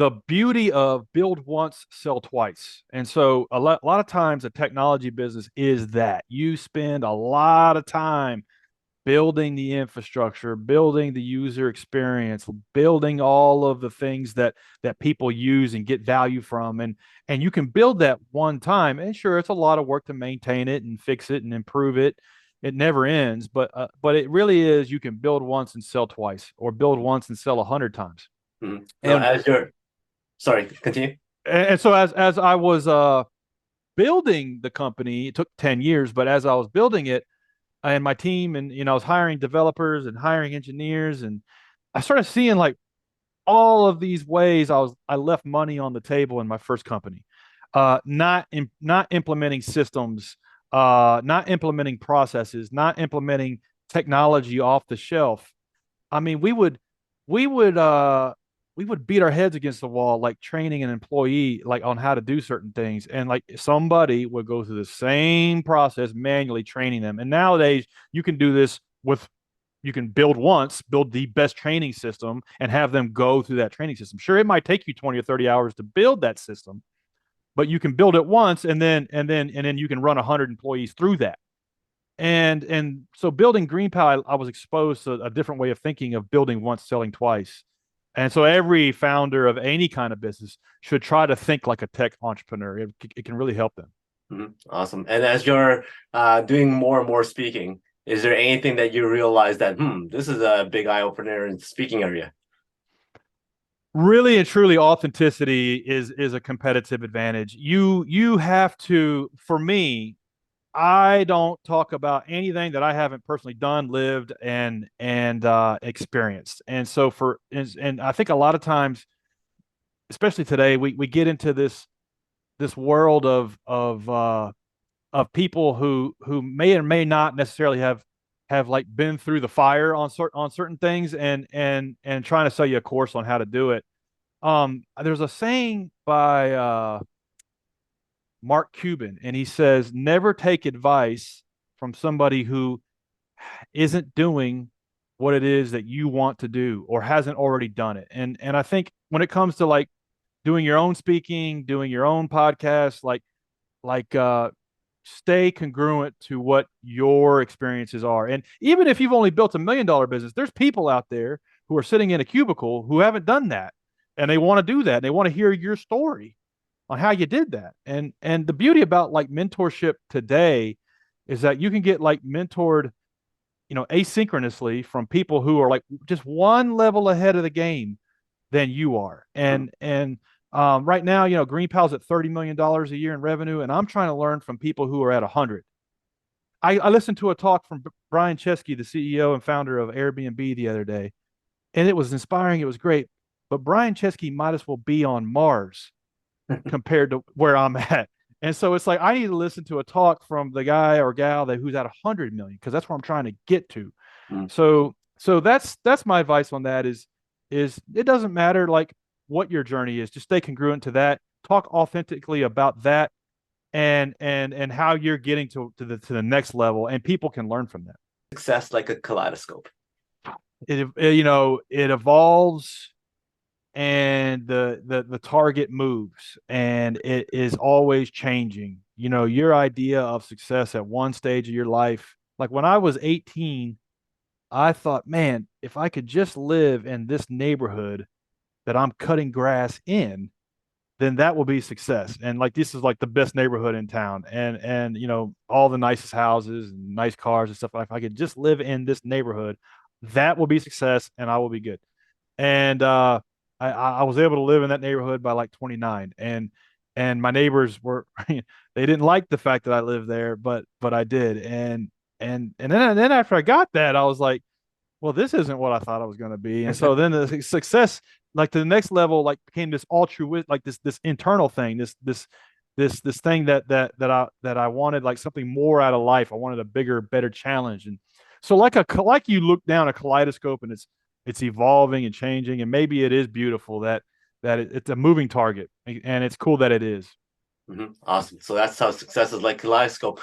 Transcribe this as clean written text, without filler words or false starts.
the beauty of build once, sell twice. And so a lot of times a technology business is that you spend a lot of time building the infrastructure, building the user experience, building all of the things that people use and get value from, and you can build that one time. And sure, it's a lot of work to maintain it and fix it and improve it. It never ends, but it really is. You can build once and sell twice, or build once and sell 100 times. Now, And as you're sorry, continue. and so as I was building the company, it took 10 years, but as I was building it, and my team, and I was hiring developers and hiring engineers, and I started seeing like all of these ways I left money on the table in my first company. Not implementing systems, not implementing processes, not implementing technology off the shelf. I mean, we would we would beat our heads against the wall, like training an employee like on how to do certain things, and like somebody would go through the same process manually training them. And nowadays you can do this with, you can build once, build the best training system, and have them go through that training system. Sure, it might take you 20 or 30 hours to build that system, but you can build it once, and then you can run 100 employees through that. And so building GreenPal, I was exposed to a different way of thinking of building once, selling twice. And so every founder of any kind of business should try to think like a tech entrepreneur. It can really help them. Awesome. And as you're doing more and more speaking, is there anything that you realize that this is a big eye opener in the speaking area? Really and truly, authenticity is a competitive advantage. You have to, for me, I don't talk about anything that I haven't personally done, lived, and experienced. And so and I think a lot of times, especially today, we get into this world of people who may or may not necessarily have like been through the fire on certain things, and trying to sell you a course on how to do it. There's a saying by Mark Cuban, and he says, never take advice from somebody who isn't doing what it is that you want to do or hasn't already done it. And I think when it comes to like doing your own speaking, doing your own podcast, like stay congruent to what your experiences are. And even if you've only built $1 million business, there's people out there who are sitting in a cubicle who haven't done that, and they want to do that. They want to hear your story on how you did that. And the beauty about like mentorship today is that you can get like mentored, asynchronously from people who are like just one level ahead of the game than you are. And right now, GreenPal's at $30 million a year in revenue, and I'm trying to learn from people who are at 100. I listened to a talk from Brian Chesky, the CEO and founder of Airbnb, the other day, and it was inspiring. It was great. But Brian Chesky might as well be on Mars compared to where I'm at. And so it's like I need to listen to a talk from the guy or gal who's at 100 million, because that's where I'm trying to get to. Mm. So that's my advice on that is it doesn't matter like what your journey is, just stay congruent to that, talk authentically about that, and how you're getting to the next level, and people can learn from that. Success like a kaleidoscope. It evolves, and the target moves, and it is always changing. Your idea of success at one stage of your life, like when I was 18, I thought, man, if I could just live in this neighborhood that I'm cutting grass in, then that will be success. And like this is like the best neighborhood in town, and all the nicest houses and nice cars and stuff. If I could just live in this neighborhood, that will be success, and I will be good. And I was able to live in that neighborhood by like 29, and my neighbors were they didn't like the fact that I lived there, but I did. And then after I got that, I was like, well, this isn't what I thought I was going to be. And so then the success, like to the next level, like became this altruistic, like this internal thing, this thing that I wanted, like something more out of life. I wanted a bigger, better challenge. And so like you look down a kaleidoscope, and it's evolving and changing, and maybe it is beautiful that it's a moving target, and it's cool that it is. Awesome. So that's how success is like kaleidoscope.